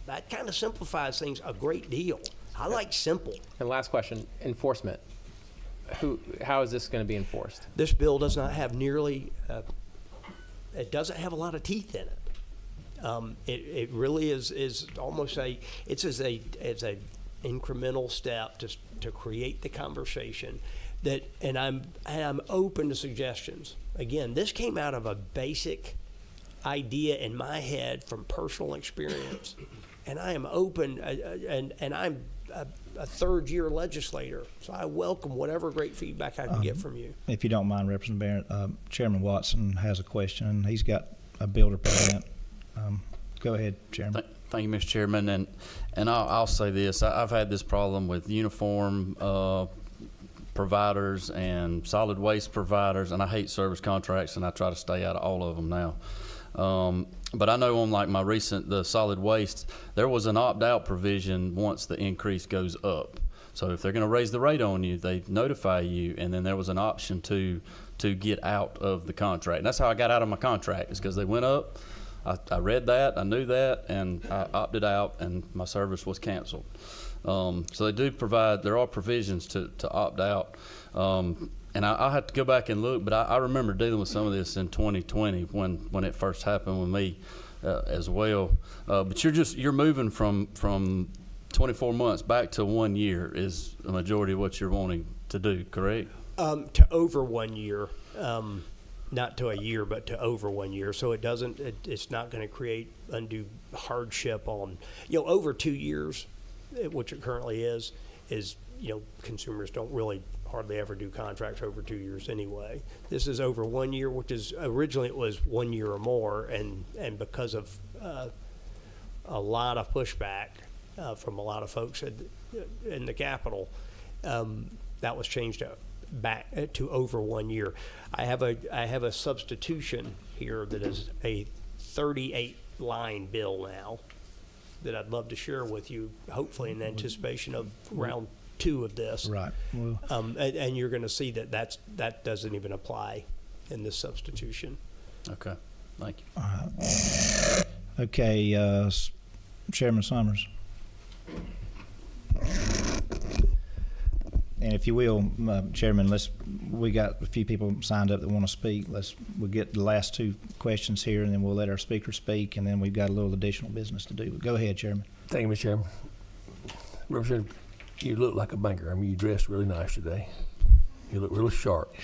That kind of simplifies things a great deal. I like simple. And last question, enforcement. How is this going to be enforced? This bill does not have nearly, it doesn't have a lot of teeth in it. It really is almost it's a incremental step to create the conversation and I'm open to suggestions. Again, this came out of a basic idea in my head from personal experience, and I am open, and I'm a third-year legislator, so I welcome whatever great feedback I can get from you. If you don't mind, Representative Barrett, Chairman Watson has a question, and he's got a bill to present. Go ahead, Chairman. Thank you, Mr. Chairman, and I'll say this. I've had this problem with uniform providers and solid waste providers, and I hate service contracts, and I try to stay out of all of them now. But I know on the solid waste, there was an opt-out provision once the increase goes up. So if they're going to raise the rate on you, they notify you, and then there was an option to get out of the contract. And that's how I got out of my contract, is because they went up. I read that, I knew that, and I opted out, and my service was canceled. So they do provide, there are provisions to opt out. And I'll have to go back and look, but I remember dealing with some of this in 2020 when it first happened with me as well. But you're moving from 24 months back to 1 year is a majority of what you're wanting to do, correct? To over 1 year, not to a year, but to over 1 year. So it's not going to create undue hardship on, over 2 years, which it currently is, consumers don't really hardly ever do contracts over 2 years anyway. This is over 1 year, which is originally it was 1 year or more, and because of a lot of pushback from a lot of folks in the Capitol, that was changed back to over 1 year. I have a substitution here that is a 38-line bill now that I'd love to share with you, hopefully in anticipation of round 2 of this. Right. Well, and you're going to see that doesn't even apply in this substitution. Okay, thank you. all right. Okay, Chairman Summers. And if you will, Chairman, we got a few people signed up that want to speak. We'll get the last 2 questions here, and then we'll let our speaker speak, and then we've got a little additional business to do. But go ahead, Chairman. Thank you, Mr. Chairman. Representative, you look like a banker. I mean, you dressed really nice today. You look really sharp.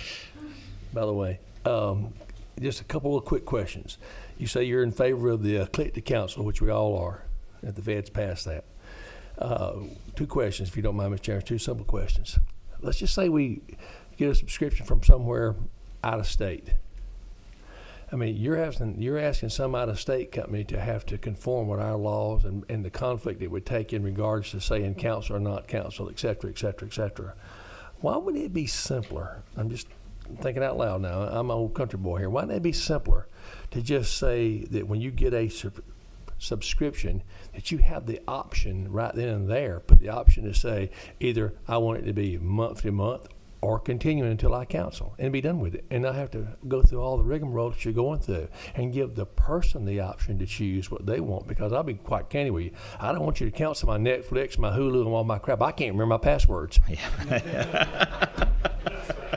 By the way, just a couple of quick questions. You say you're in favor of the click to council, which we all are, if the feds pass that. 2 questions, if you don't mind, Mr. Chairman, 2 simple questions. Let's just say we get a subscription from somewhere out of state. I mean, you're asking some out-of-state company to have to conform with our laws and the conflict it would take in regards to saying council or not council, et cetera, et cetera, et cetera. Why wouldn't it be simpler? I'm just thinking out loud now. I'm an old country boy here. Why wouldn't it be simpler to just say that when you get a subscription that you have the option right then and there, put the option to say either I want it to be month to month or continuing until I counsel and be done with it, and not have to go through all the rigmarole that you're going through, and give the person the option to choose what they want. Because I'll be quite candid with you, I don't want you to cancel my Netflix, my Hulu, and all my crap. I can't remember my passwords.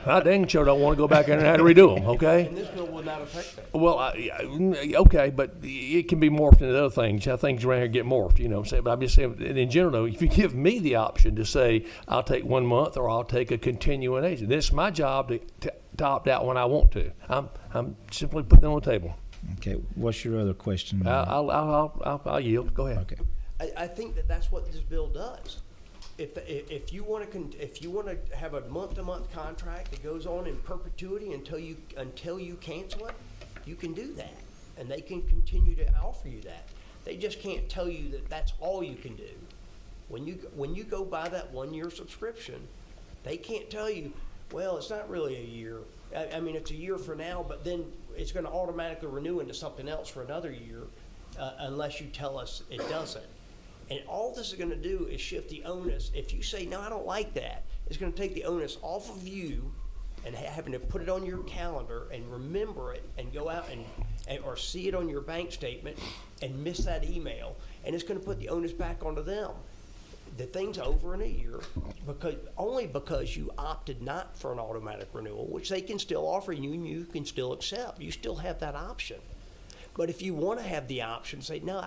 I dang sure don't want to go back in and have to redo them, okay? And this bill will not affected. Well, okay, but it can be morphed into other things. How things around here get morphed, you know what I'm saying? But I'm just saying, in general, though, if you give me the option to say, I'll take 1 month or I'll take a continuing agent, it's my job to opt out when I want to. I'm simply putting it on the table. Okay, what's your other question? I'll yield. Go ahead. Okay. I think that's what this bill does. If you want to have a month-to-month contract that goes on in perpetuity until you cancel it, you can do that, and they can continue to offer you that. They just can't tell you that that's all you can do. When you go buy that 1-year subscription, they can't tell you, well, it's not really a year. I mean, it's a year for now, but then it's going to automatically renew into something else for another year, unless you tell us it doesn't. And all this is going to do is shift the onus. If you say, no, I don't like that, it's going to take the onus off of you and having to put it on your calendar and remember it and go out and or see it on your bank statement and miss that email. And it's going to put the onus back onto them. The thing's over in a year because you opted not for an automatic renewal, which they can still offer you and you can still accept. You still have that option. But if you want to have the option, say, no,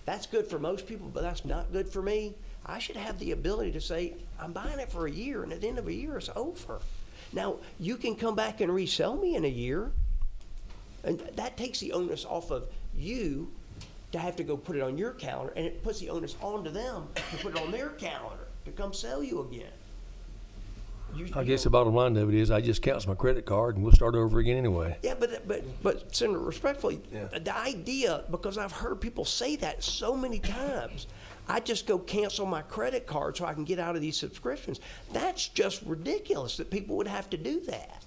that's good for most people, but that's not good for me. I should have the ability to say, I'm buying it for a year, and at the end of a year, it's over. Now, you can come back and resell me in a year, and that takes the onus off of you to have to go put it on your calendar, and it puts the onus onto them to put it on their calendar to come sell you again. I guess the bottom line of it is I just cancel my credit card and we'll start over again anyway. Yeah, but Senator, respectfully, the idea, because I've heard people say that so many times, I just go cancel my credit card so I can get out of these subscriptions. That's just ridiculous that people would have to do that.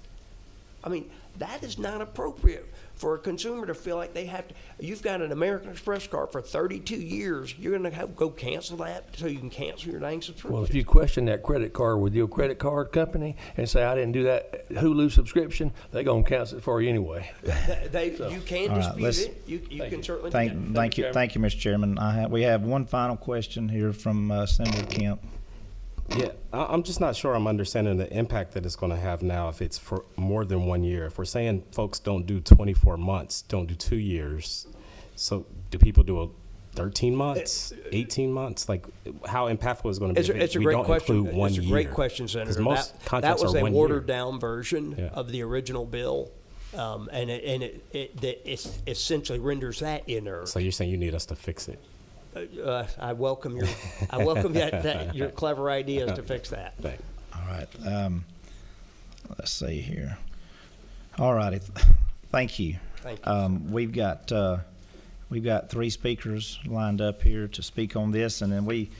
I mean, that is not appropriate for a consumer to feel like they have to. You've got an American Express card for 32 years. You're going to go cancel that so you can cancel your dang subscription. Well, if you question that credit card with your credit card company and say, I didn't do that Hulu subscription, they're going to cancel it for you anyway. You can dispute it. You can certainly do that. Thank you, Mr. Chairman. We have one final question here from Senator Kemp. Yeah, I'm just not sure I'm understanding the impact that it's going to have now if it's for more than 1 year. If we're saying folks don't do 24 months, don't do 2 years, so do people do 13 months, 18 months? Like, how impactful is it going to be It's if a we great don't question. include 1 year? It's a great question, Senator. Most That contracts was are a 1 year. watered-down version Yeah. of the original bill, and it essentially renders that inert. So you're saying you need us to fix it? I welcome your your clever ideas to fix that. Thanks. All right. Let's see here. All righty. Thank you. Thank you. We've got 3 speakers lined up here to speak on this, and then we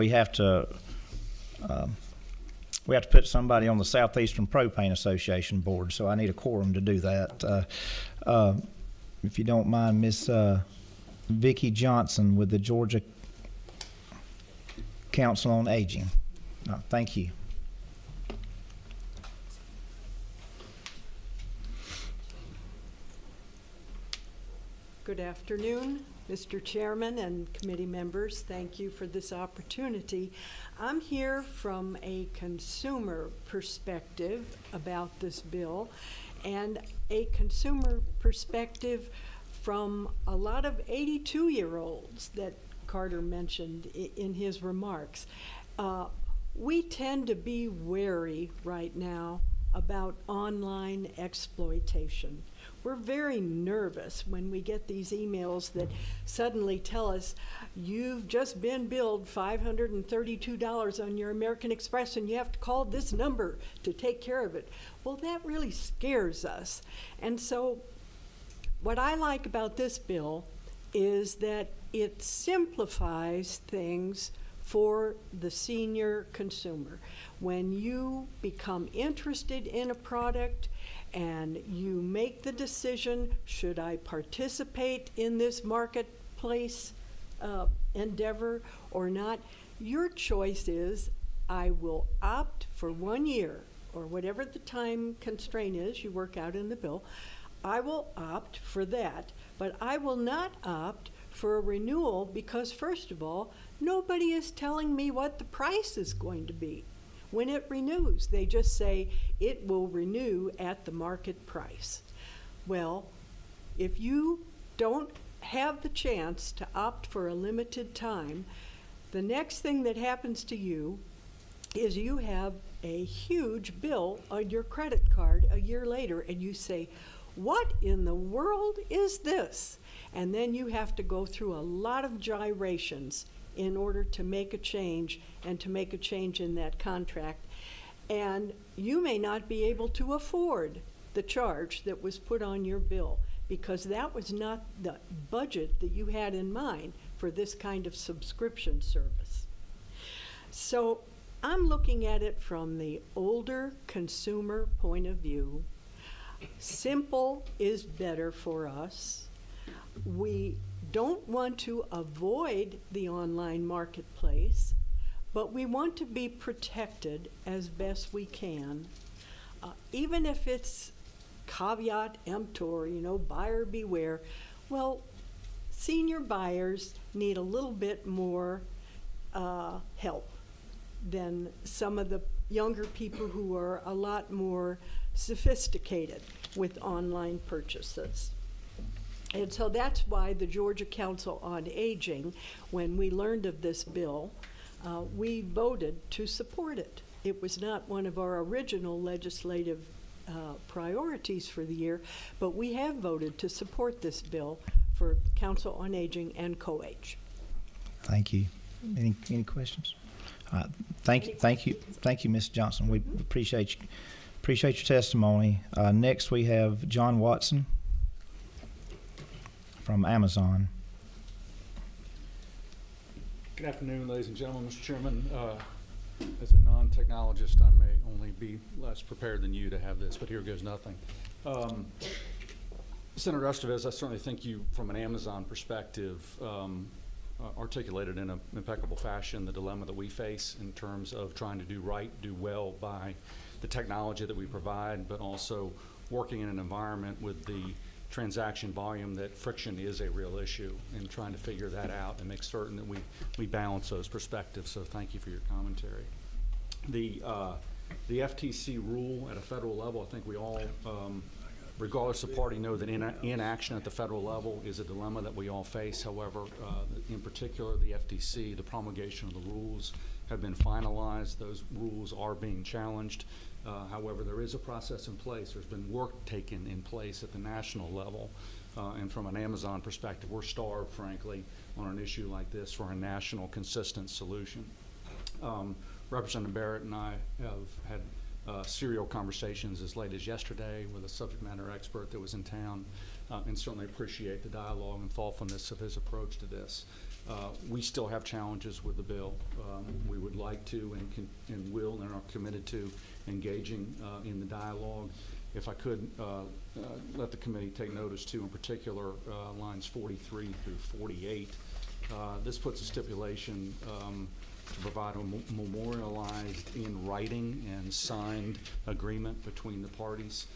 have to put somebody on the Southeastern Propane Association board. So I need a quorum to do that. If you don't mind, Miss Vicki Johnson with the Georgia Council on Aging. Thank you. Good afternoon, Mr. Chairman and committee members. Thank you for this opportunity. I'm here from a consumer perspective about this bill, and a consumer perspective from a lot of 82-year-olds that Carter mentioned in his remarks. We tend to be wary right now about online exploitation. We're very nervous when we get these emails that suddenly tell us, you've just been billed $532 on your American Express and you have to call this number to take care of it. Well, that really scares us. And so what I like about this bill is that it simplifies things for the senior consumer. When you become interested in a product and you make the decision, should I participate in this marketplace endeavor or not, your choice is, I will opt for 1 year, or whatever the time constraint is you work out in the bill. I will opt for that, but I will not opt for a renewal because, first of all, nobody is telling me what the price is going to be. When it renews, they just say it will renew at the market price. Well, if you don't have the chance to opt for a limited time, the next thing that happens to you is you have a huge bill on your credit card a year later, and you say, what in the world is this? And then you have to go through a lot of gyrations in order to make a change and to make a change in that contract. And you may not be able to afford the charge that was put on your bill, because that was not the budget that you had in mind for this kind of subscription service. So I'm looking at it from the older consumer point of view. Simple is better for us. We don't want to avoid the online marketplace, but we want to be protected as best we can, even if it's caveat emptor, buyer beware. Well, senior buyers need a little bit more help than some of the younger people who are a lot more sophisticated with online purchases. And so that's why the Georgia Council on Aging, when we learned of this bill, we voted to support it. It was not one of our original legislative priorities for the year, but we have voted to support this bill for Council on Aging and COH. Thank you. Any questions? Thank you, Ms. Johnson. We appreciate your testimony. Next, we have John Watson from Amazon. Good afternoon, ladies and gentlemen. Mr. Chairman, as a non-technologist, I may only be less prepared than you to have this, but here goes nothing. Senator Estevez, I certainly think you, from an Amazon perspective, articulated in an impeccable fashion the dilemma that we face in terms of trying to do right, do well by the technology that we provide, but also working in an environment with the transaction volume that friction is a real issue, and trying to figure that out and make certain that we balance those perspectives. So thank you for your commentary. The FTC rule at a federal level, I think we all, regardless of party, know that inaction at the federal level is a dilemma that we all face. However, in particular, the FTC, the promulgation of the rules have been finalized. Those rules are being challenged. However, there is a process in place. There's been work taken in place at the national level. And from an Amazon perspective, we're starved, frankly, on an issue like this for a national consistent solution. Representative Barrett and I have had serial conversations as late as yesterday with a subject matter expert that was in town, and certainly appreciate the dialogue and thoughtfulness of his approach to this. We still have challenges with the bill. We would like to and will and are committed to engaging in the dialogue. If I could let the committee take notice too, in particular, lines 43 through 48. This puts a stipulation to provide a memorialized in writing and signed agreement between the parties.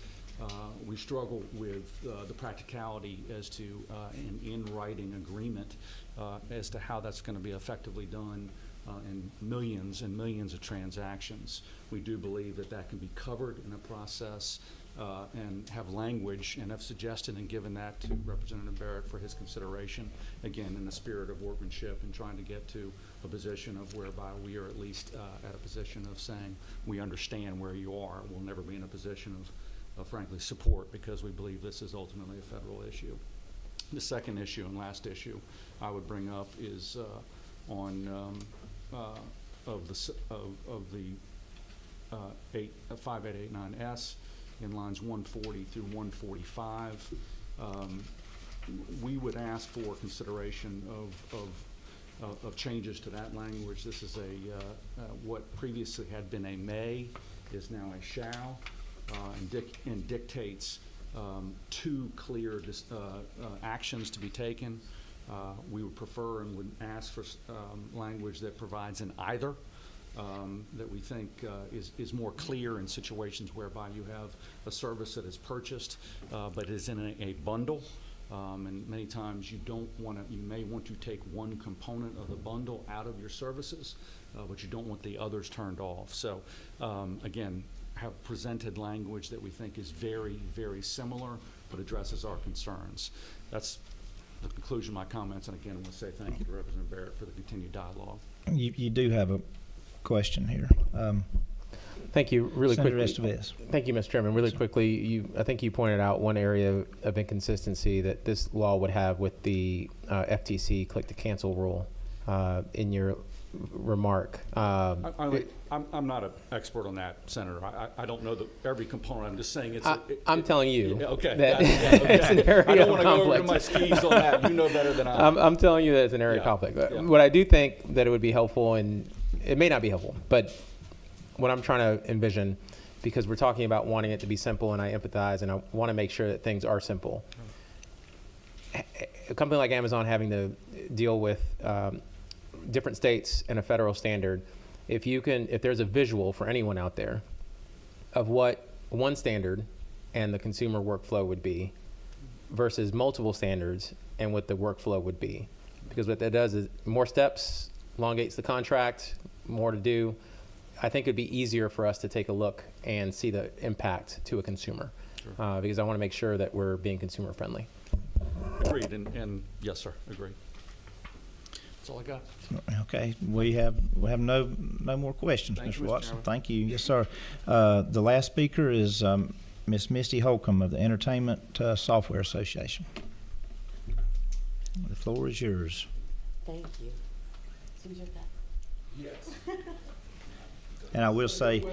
We struggle with the practicality as to an in-writing agreement as to how that's going to be effectively done in millions and millions of transactions. We do believe that that can be covered in a process and have language, and have suggested and given that to Representative Barrett for his consideration, again, in the spirit of workmanship and trying to get to a position of whereby we are at least at a position of saying we understand where you are. We'll never be in a position of frankly, support, because we believe this is ultimately a federal issue. The second issue and last issue I would bring up is on of the 5889S in lines 140 through 145. We would ask for consideration of changes to that language. This is what previously had been a may is now a shall. And dictates two clear actions to be taken. We would prefer and would ask for language that provides an either, that we think is more clear in situations whereby you have a service that is purchased but is in a bundle. And many times you may want to take one component of the bundle out of your services, but you don't want the others turned off. So again, have presented language that we think is very, very similar but addresses our concerns. That's the conclusion of my comments, and again, I want to say thank you to Representative Barrett for the continued dialogue. You do have a question here. Thank you. Really Senator quickly. Estevez. Thank you, Mr. Chairman. Really quickly, I think you pointed out one area of inconsistency that this law would have with the FTC click to cancel rule in your remark. I'm not an expert on that, Senator. I don't know every component. I'm just saying I'm telling you okay. that Okay. it's an area I don't of want to go over conflict. to my skis on that. You know better than I. I'm telling you that it's an area of Yeah. conflict. Yeah. What I do think that it would be helpful, and it may not be helpful, but what I'm trying to envision, because we're talking about wanting it to be simple, and I empathize, and I want to make sure that things are simple. A company like Amazon having to deal with different states and a federal standard, if there's a visual for anyone out there of what one standard and the consumer workflow would be versus multiple standards and what the workflow would be. Because what that does is more steps, elongates the contract, more to do. I think it'd be easier for us to take a look and see the impact to a consumer. Because I want to make sure that we're being consumer friendly. Agreed, and yes, sir, agreed. That's all I got. Okay, we have no more questions, Thank you, Mr. Mr. Watson. Chairman. Thank you. Yes, sir. The last speaker is Miss Misty Holcomb of the Entertainment Software Association. The floor is yours. Thank you. And I will say,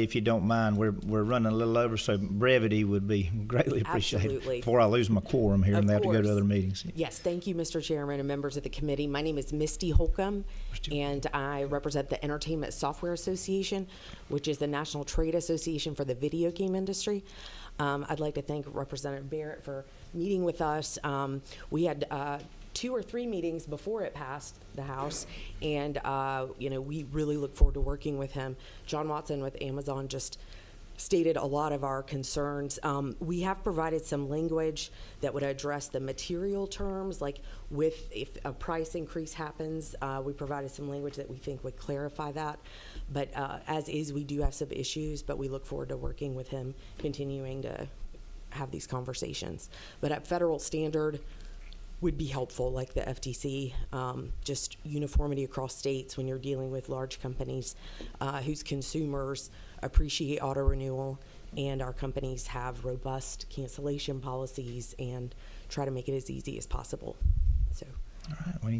if you don't mind, we're running a little over, so brevity would be greatly appreciated. Absolutely. Before I lose my quorum here and they have to go to course. other meetings. Yes, thank you, Mr. Chairman and members of the committee. My name is Misty Holcomb, and I represent the Entertainment Software Association, which is the National Trade Association for the video game industry. I'd like to thank Representative Barrett for meeting with us. We had 2 or 3 meetings before it passed the House, and we really look forward to working with him. John Watson with Amazon just stated a lot of our concerns. We have provided some language that would address the material terms, like if a price increase happens, we provided some language that we think would clarify that. But as is, we do have some issues, but we look forward to working with him, continuing to have these conversations. But at federal standard, would be helpful, like the FTC, just uniformity across states when you're dealing with large companies whose consumers appreciate auto renewal, and our companies have robust cancellation policies and try to make it as easy as possible. So, All right. Well,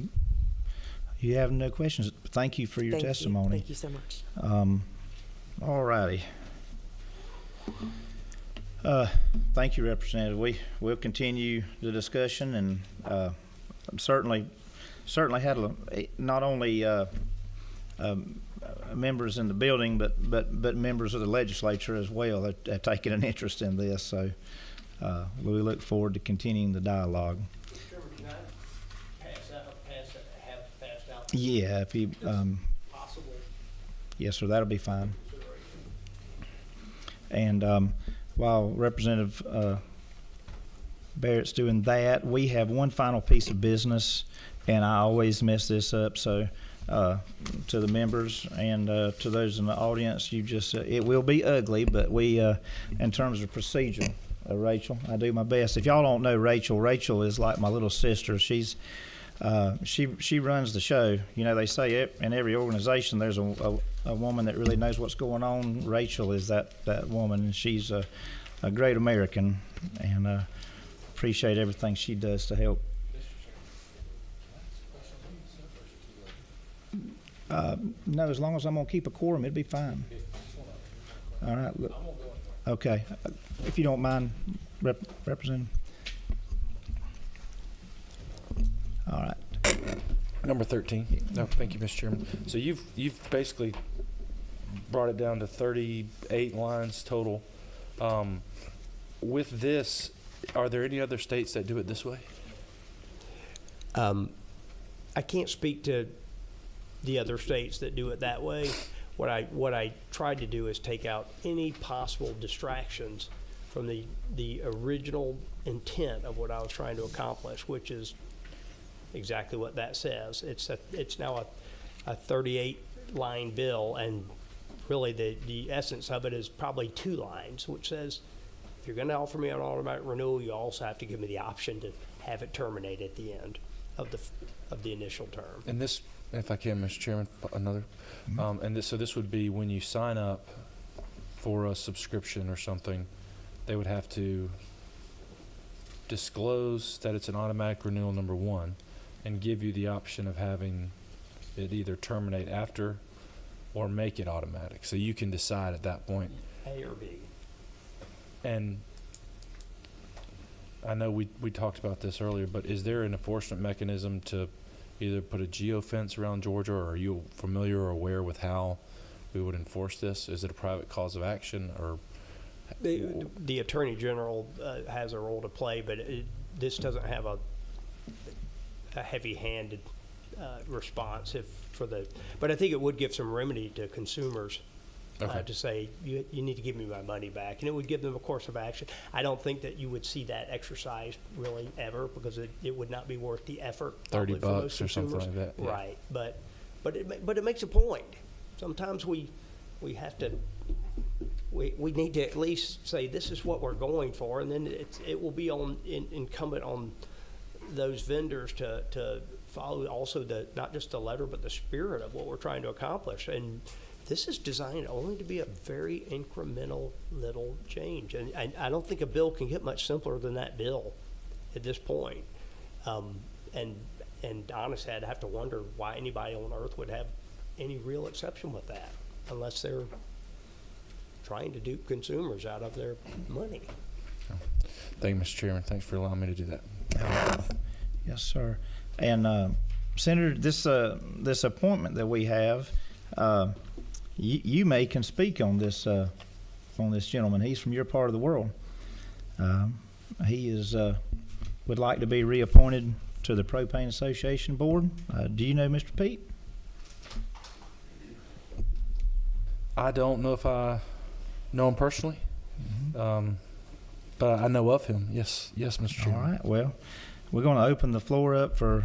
you have no questions. Thank you for your testimony. Thank you so much. All righty. Thank you, Representative. We'll continue the discussion, and certainly had not only members in the building, but members of the legislature as well that have taken an interest in this. So we look forward to continuing the dialogue. Chairman, can I have passed out Yeah, if you, possible yes, sir, that'll be fine. And while Representative Barrett's doing that, we have one final piece of business, and I always mess this up. So to the members and to those in the audience, it will be ugly, but we, in terms of procedure, Rachel, I do my best. If y'all don't know Rachel is like my little sister. She's she runs the show. You know, they say in every organization there's a woman that really knows what's going on. Rachel is that woman, and she's a great American, and appreciate everything she does to help. No, as long as I'm gonna keep a quorum, it'd be fine. All right. Look. Okay. If you don't mind, Representative. All right. Number 13. No, thank you, Mr. Chairman. So you've basically brought it down to 38 lines total. With this, are there any other states that do it this way? I can't speak to the other states that do it that way. What I tried to do is take out any possible distractions from the original intent of what I was trying to accomplish, which is exactly what that says. It's now a 38-line bill, and really the essence of it is probably 2 lines, which says if you're gonna offer me an automatic renewal, you also have to give me the option to have it terminate at the end of the initial term. And this, if I can, Mr. Chairman, another, so this would be when you sign up for a subscription or something, they would have to disclose that it's an automatic renewal, number one, and give you the option of having it either terminate after or make it automatic. So you can decide at that point. A or B. And I know we talked about this earlier, but is there an enforcement mechanism to either put a geofence around Georgia, or are you familiar or aware with how we would enforce this? Is it a private cause of action, or? The Attorney General has a role to play, but this doesn't have a heavy-handed response but I think it would give some remedy to consumers. Okay. To say, you need to give me my money back. And it would give them a course of action. I don't think that you would see that exercised really ever, because it would not be worth the effort. $30 for most or something consumers. like that. Yeah. Right. But it makes a point. Sometimes we have to, we need to at least say this is what we're going for, and then it will be incumbent on those vendors to follow also not just the letter but the spirit of what we're trying to accomplish. And this is designed only to be a very incremental little change. And I don't think a bill can get much simpler than that bill at this point. And honestly, I'd have to wonder why anybody on earth would have any real exception with that, unless they're trying to dupe consumers out of their money. Thank you, Mr. Chairman. Thanks for allowing me to do that. Yes, sir. And Senator, this appointment that we have, you can speak on this gentleman. He's from your part of the world. He would like to be reappointed to the Propane Association Board. Do you know Mr. Pete? I don't know if I know him personally, but I know of him. Yes, Mr. Chairman. All right. Well, we're going to open the floor up for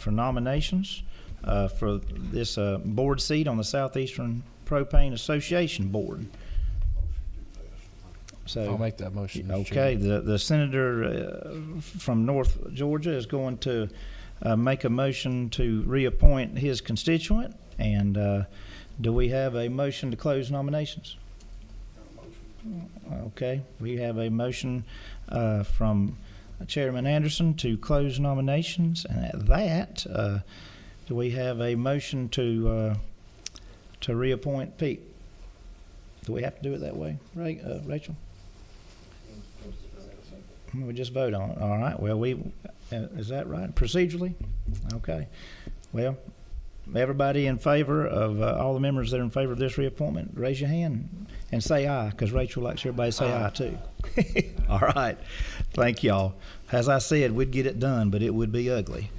nominations for this board seat on the Southeastern Propane Association Board. So I'll make that motion, Mr. Okay. Chairman. The senator from North Georgia is going to make a motion to reappoint his constituent. And do we have a motion to close nominations? Okay. We have a motion from Chairman Anderson to close nominations. And at that, do we have a motion to reappoint Pete? Do we have to do it that way, right, Rachel? We just vote on it. All right. Well, is that right? Procedurally? Okay. Well, everybody in favor of all the members that are in favor of this reappointment, raise your hand and say aye, because Rachel likes everybody to say aye too. All right. Thank y'all. As I said, we'd get it done, but it would be ugly.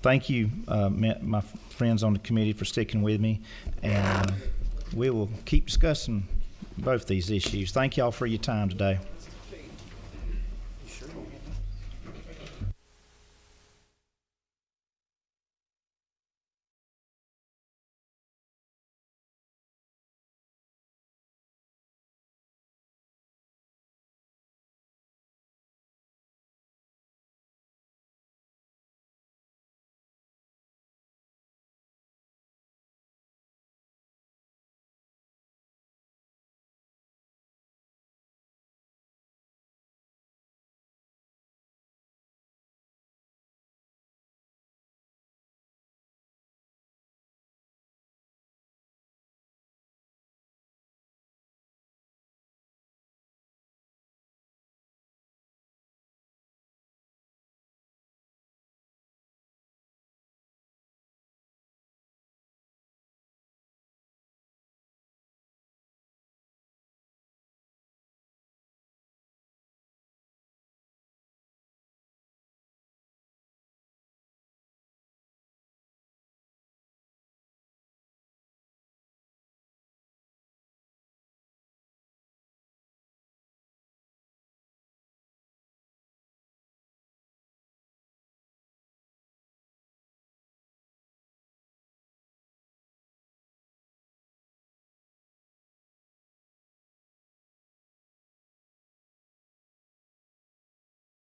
Thank you, my friends on the committee, for sticking with me, and we will keep discussing both these issues. Thank y'all for your time today.